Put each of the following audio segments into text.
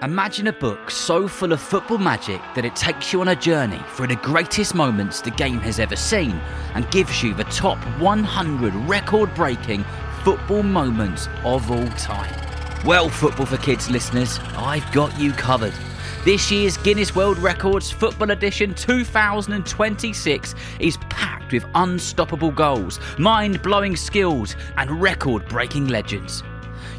Imagine a book so full of football magic that it takes you on a journey through the greatest moments the game has ever seen and gives you the top 100 record-breaking football moments of all time. Well, Football for Kids listeners, I've got you covered. This year's Guinness World Records Football Edition 2026 is packed with unstoppable goals, mind-blowing skills and record-breaking legends.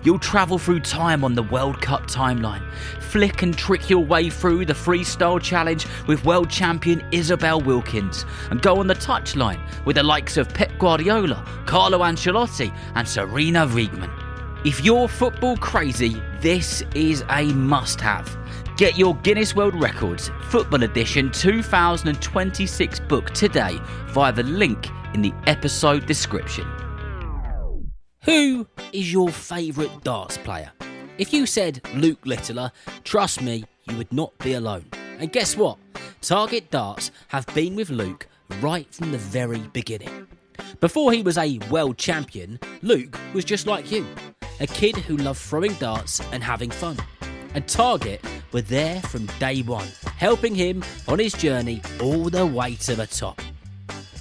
You'll travel through time on the World Cup timeline, flick and trick your way through the freestyle challenge with world champion Isabel Wilkins, and go on the touchline with the likes of Pep Guardiola, Carlo Ancelotti and Serena Wiegmann. If you're football crazy, this is a must-have. Get your Guinness World Records Football Edition 2026 book today via the link in the episode description. Who is your favourite darts player? If you said Luke Littler, trust me, you would not be alone. And guess what? Target Darts have been with Luke right from the very beginning. Before he was a world champion, Luke was just like you, a kid who loved throwing darts and having fun. And Target were there from day one, helping him on his journey all the way to the top.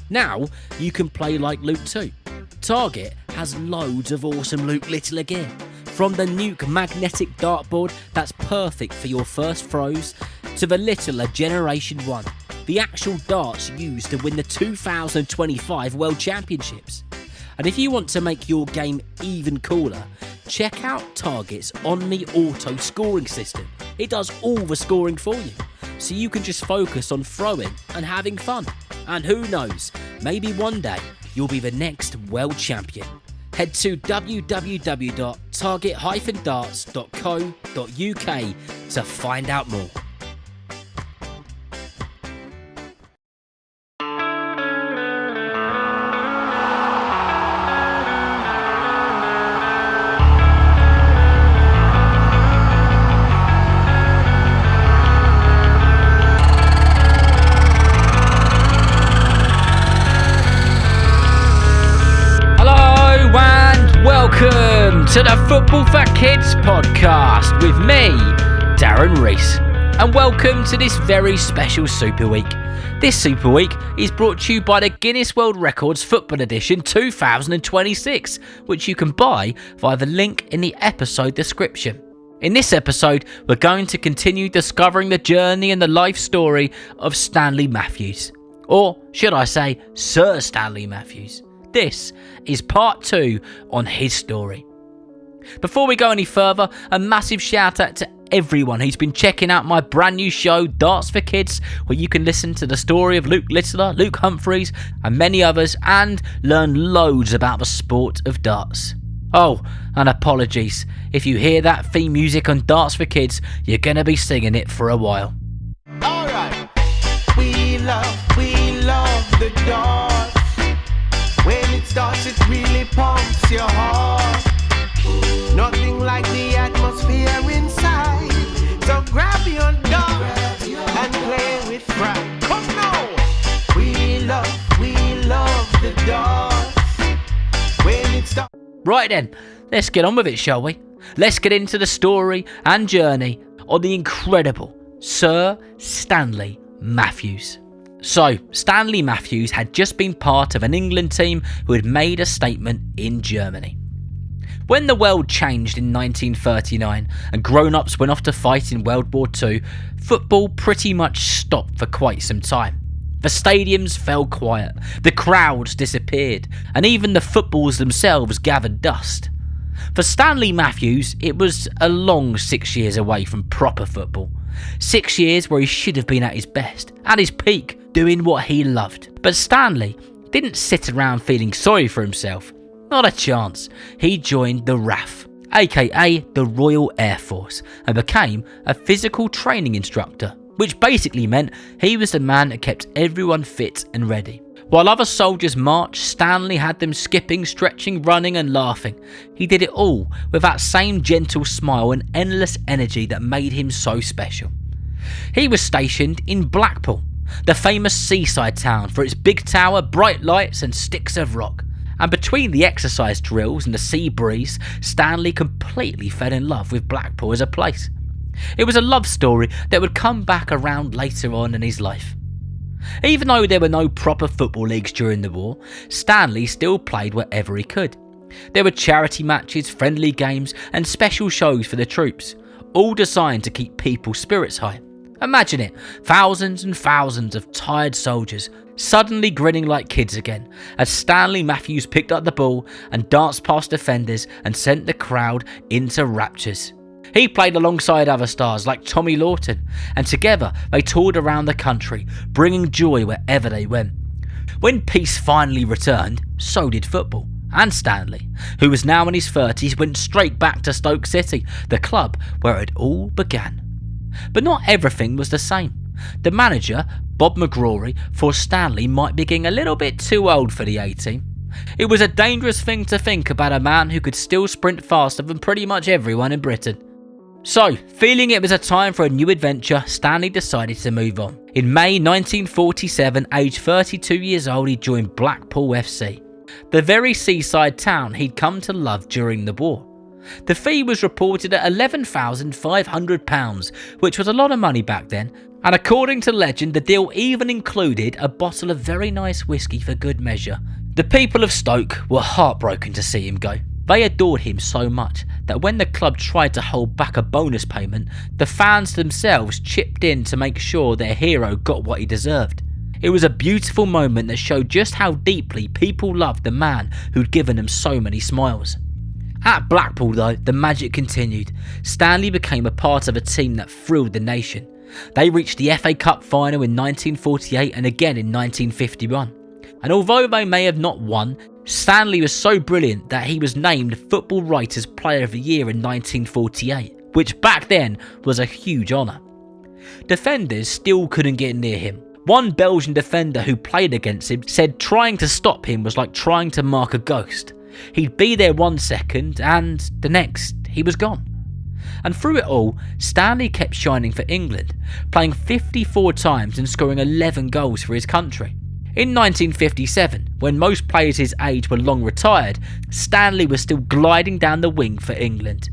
Now you can play like Luke too. Target has loads of awesome Luke Littler gear, from the Nuke magnetic dartboard that's perfect for your first throws, to the Littler Generation 1, the actual darts used to win the 2025 World Championships. And if you want to make your game even cooler, check out Target's Omni Auto scoring system. It does all the scoring for you, so you can just focus on throwing and having fun. And who knows, maybe one day you'll be the next world champion. Head to www.target-darts.co.uk to find out more. Welcome to the Football for Kids podcast with me, Darren Rees, and welcome to this very special Super Week. This Super Week is brought to you by the Guinness World Records Football Edition 2026, which you can buy via the link in the episode description. In this episode, we're going to continue discovering the journey and the life story of Stanley Matthews, or should I say Sir Stanley Matthews. This is part 2 on his story. Before we go any further, a massive shout out to everyone who's been checking out my brand new show, Darts for Kids, where you can listen to the story of Luke Littler, Luke Humphreys and many others and learn loads about the sport of darts. Oh, and apologies, if you hear that theme music on Darts for Kids, you're going to be singing it for a while. Alright, we love the darts. When it starts, it really pumps your heart. Nothing like the atmosphere inside. So grab your dart and play with pride. Come now! We love the darts. When it starts. Right then, let's get on with it, shall we? Let's get into the story and journey of the incredible Sir Stanley Matthews. So, Stanley Matthews had just been part of an England team who had made a statement in Germany. When the world changed in 1939 and grown-ups went off to fight in World War II, football pretty much stopped for quite some time. The stadiums fell quiet, the crowds disappeared, and even the footballs themselves gathered dust. For Stanley Matthews, it was a long 6 years away from proper football. 6 years where he should have been at his best, at his peak, doing what he loved. But Stanley didn't sit around feeling sorry for himself. Not a chance. He joined the RAF, aka the Royal Air Force, and became a physical training instructor, which basically meant he was the man that kept everyone fit and ready. While other soldiers marched, Stanley had them skipping, stretching, running and laughing. He did it all with that same gentle smile and endless energy that made him so special. He was stationed in Blackpool, the famous seaside town for its big tower, bright lights and sticks of rock. And between the exercise drills and the sea breeze, Stanley completely fell in love with Blackpool as a place. It was a love story that would come back around later on in his life. Even though there were no proper football leagues during the war, Stanley still played wherever he could. There were charity matches, friendly games and special shows for the troops, all designed to keep people's spirits high. Imagine it, thousands and thousands of tired soldiers suddenly grinning like kids again as Stanley Matthews picked up the ball and danced past defenders and sent the crowd into raptures. He played alongside other stars like Tommy Lawton, and together they toured around the country, bringing joy wherever they went. When peace finally returned, so did football. And Stanley, who was now in his 30s, went straight back to Stoke City, the club where it all began. But not everything was the same. The manager, Bob McGrory, thought Stanley might be getting a little bit too old for the A-team. It was a dangerous thing to think about a man who could still sprint faster than pretty much everyone in Britain. So, feeling it was a time for a new adventure, Stanley decided to move on. In May 1947, aged 32 years old, he joined Blackpool FC, the very seaside town he'd come to love during the war. The fee was reported at £11,500, which was a lot of money back then, and according to legend, the deal even included a bottle of very nice whiskey for good measure. The people of Stoke were heartbroken to see him go. They adored him so much that when the club tried to hold back a bonus payment, the fans themselves chipped in to make sure their hero got what he deserved. It was a beautiful moment that showed just how deeply people loved the man who'd given them so many smiles. At Blackpool though, the magic continued. Stanley became a part of a team that thrilled the nation. They reached the FA Cup final in 1948 and again in 1951. And although they may have not won, Stanley was so brilliant that he was named Football Writers' Player of the Year in 1948, which back then was a huge honour. Defenders still couldn't get near him. One Belgian defender who played against him said trying to stop him was like trying to mark a ghost. He'd be there 1 second and the next he was gone. And through it all, Stanley kept shining for England, playing 54 times and scoring 11 goals for his country. In 1957, when most players his age were long retired, Stanley was still gliding down the wing for England.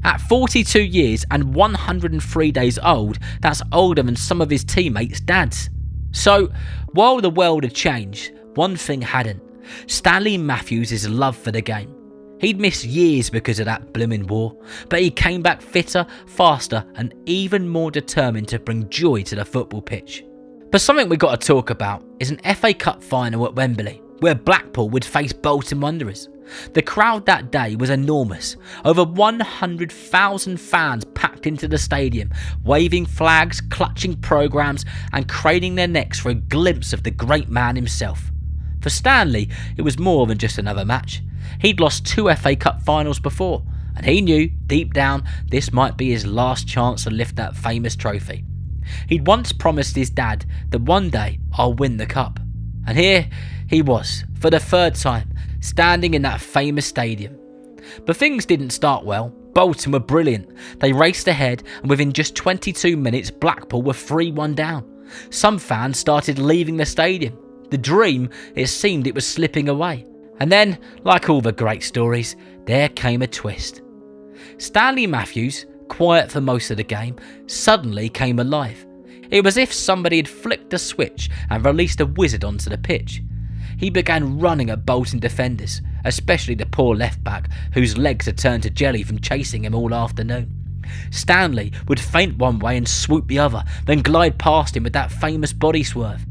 At 42 years and 103 days old, that's older than some of his teammates' dads. So, while the world had changed, one thing hadn't. Stanley Matthews' love for the game. He'd missed years because of that blooming war, but he came back fitter, faster and even more determined to bring joy to the football pitch. But something we got to talk about is an FA Cup final at Wembley, where Blackpool would face Bolton Wanderers. The crowd that day was enormous. Over 100,000 fans packed into the stadium, waving flags, clutching programmes and craning their necks for a glimpse of the great man himself. For Stanley, it was more than just another match. He'd lost 2 FA Cup finals before, and he knew, deep down, this might be his last chance to lift that famous trophy. He'd once promised his dad that one day I'll win the cup. And here he was, for the 3rd time, standing in that famous stadium. But things didn't start well. Bolton were brilliant. They raced ahead, and within just 22 minutes, Blackpool were 3-1 down. Some fans started leaving the stadium. The dream, it seemed it was slipping away. And then, like all the great stories, there came a twist. Stanley Matthews, quiet for most of the game, suddenly came alive. It was as if somebody had flicked a switch and released a wizard onto the pitch. He began running at Bolton defenders, especially the poor left back whose legs had turned to jelly from chasing him all afternoon. Stanley would feint one way and swoop the other, then glide past him with that famous body swerve.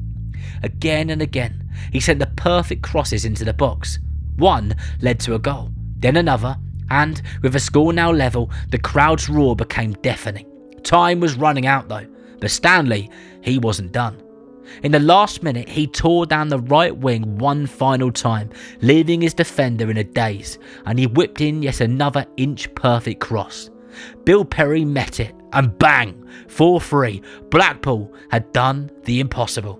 Again and again, he sent the perfect crosses into the box. One led to a goal, then another, and with the score now level, the crowd's roar became deafening. Time was running out though, but Stanley, he wasn't done. In the last minute, he tore down the right wing one final time, leaving his defender in a daze, and he whipped in yet another inch-perfect cross. Bill Perry met it, and bang! 4-3, Blackpool had done the impossible.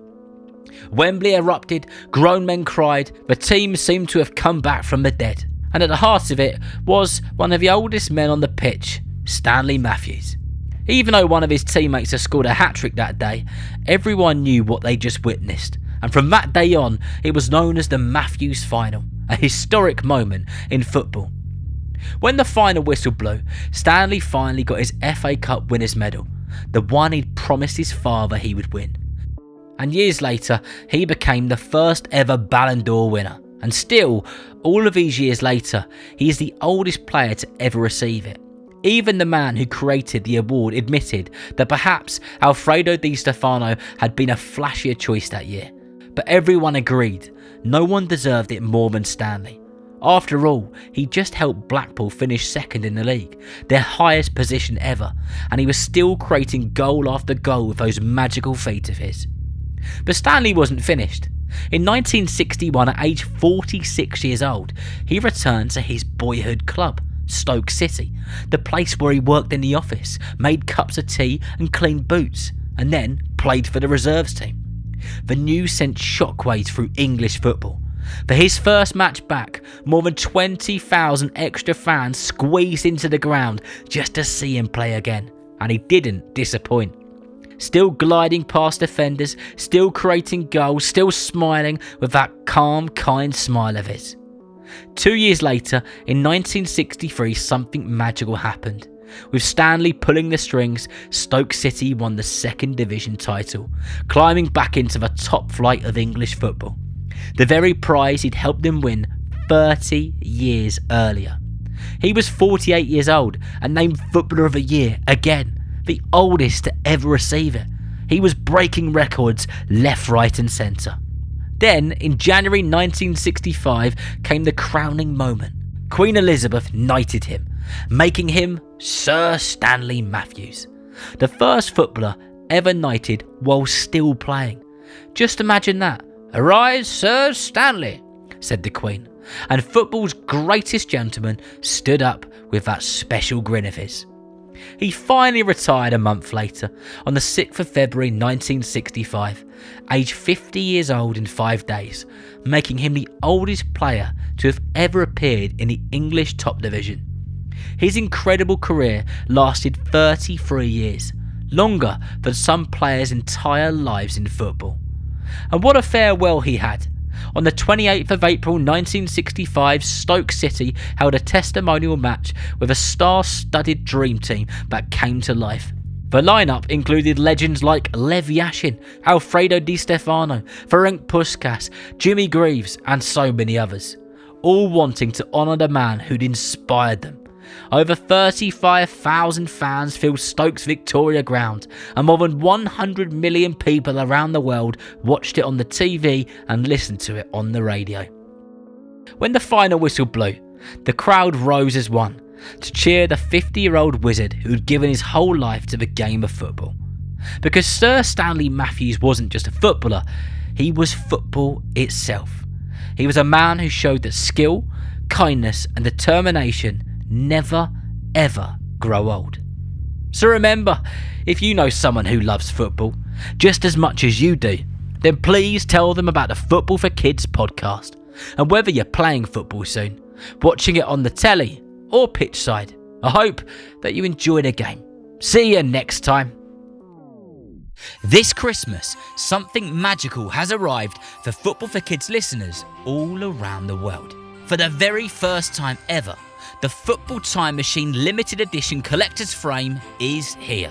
Wembley erupted, grown men cried, the team seemed to have come back from the dead. And at the heart of it was one of the oldest men on the pitch, Stanley Matthews. Even though one of his teammates had scored a hat-trick that day, everyone knew what they just witnessed, and from that day on, it was known as the Matthews Final, a historic moment in football. When the final whistle blew, Stanley finally got his FA Cup winners' medal, the one he'd promised his father he would win. And years later, he became the first ever Ballon d'Or winner. And still, all of these years later, he is the oldest player to ever receive it. Even the man who created the award admitted that perhaps Alfredo Di Stefano had been a flashier choice that year. But everyone agreed, no one deserved it more than Stanley. After all, he just helped Blackpool finish second in the league, their highest position ever, and he was still creating goal after goal with those magical feet of his. But Stanley wasn't finished. In 1961, at age 46 years old, he returned to his boyhood club, Stoke City, the place where he worked in the office, made cups of tea and cleaned boots, and then played for the reserves team. The news sent shockwaves through English football. For his first match back, more than 20,000 extra fans squeezed into the ground just to see him play again, and he didn't disappoint. Still gliding past defenders, still creating goals, still smiling with that calm, kind smile of his. 2 years later, in 1963, something magical happened. With Stanley pulling the strings, Stoke City won the second division title, climbing back into the top flight of English football. The very prize he'd helped them win 30 years earlier. He was 48 years old and named Footballer of the Year again, the oldest to ever receive it. He was breaking records left, right and centre. Then, in January 1965, came the crowning moment. Queen Elizabeth knighted him, making him Sir Stanley Matthews, the first footballer ever knighted while still playing. Just imagine that. "Arise, Sir Stanley," said the Queen, and football's greatest gentleman stood up with that special grin of his. He finally retired a month later, on the 6th of February 1965, aged 50 years old in 5 days, making him the oldest player to have ever appeared in the English top division. His incredible career lasted 33 years, longer than some players' entire lives in football. And what a farewell he had. On the 28th of April 1965, Stoke City held a testimonial match with a star-studded dream team that came to life. The lineup included legends like Lev Yashin, Alfredo Di Stefano, Ferenc Puskas, Jimmy Greaves and so many others, all wanting to honour the man who'd inspired them. Over 35,000 fans filled Stoke's Victoria ground, and more than 100 million people around the world watched it on the TV and listened to it on the radio. When the final whistle blew, the crowd rose as one to cheer the 50-year-old wizard who'd given his whole life to the game of football. Because Sir Stanley Matthews wasn't just a footballer, he was football itself. He was a man who showed that skill, kindness and determination never ever grow old. So remember, if you know someone who loves football just as much as you do, then please tell them about the Football for Kids podcast. And whether you're playing football soon, watching it on the telly or pitch side, I hope that you enjoy the game. See you next time. This Christmas, something magical has arrived for Football for Kids listeners all around the world. For the very first time ever, the Football Time Machine limited edition collector's frame is here.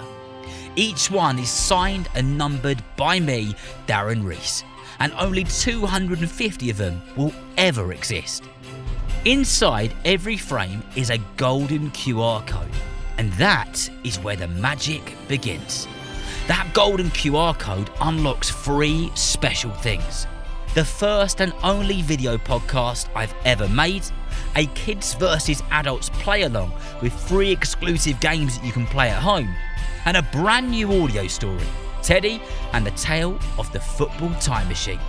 Each one is signed and numbered by me, Darren Rees, and only 250 of them will ever exist. Inside every frame is a golden QR code, and that is where the magic begins. That golden QR code unlocks 3 special things. The first and only video podcast I've ever made, a kids versus adults play along with 3 exclusive games that you can play at home, and a brand new audio story, Teddy and the Tale of the Football Time Machine.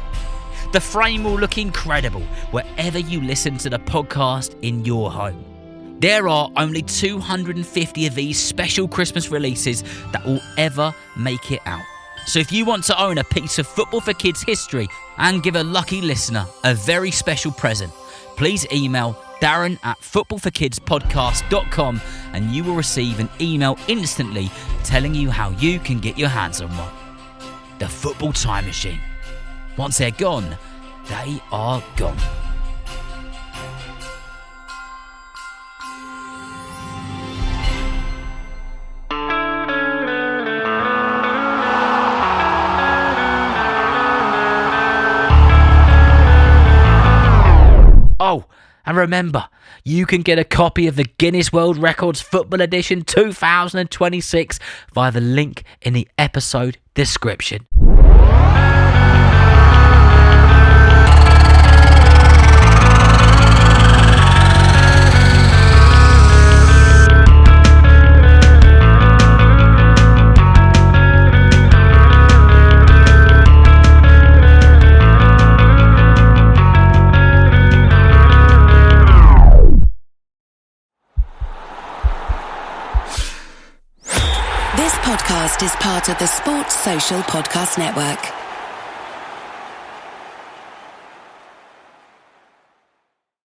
The frame will look incredible wherever you listen to the podcast in your home. There are only 250 of these special Christmas releases that will ever make it out. So if you want to own a piece of Football for Kids history and give a lucky listener a very special present, please email darren@footballforkidspodcast.com and you will receive an email instantly telling you how you can get your hands on one. The Football Time Machine. Once they're gone, they are gone. And remember, you can get a copy of the Guinness World Records Football Edition 2026 via the link in the episode description. This podcast is part of the Sports Social Podcast Network.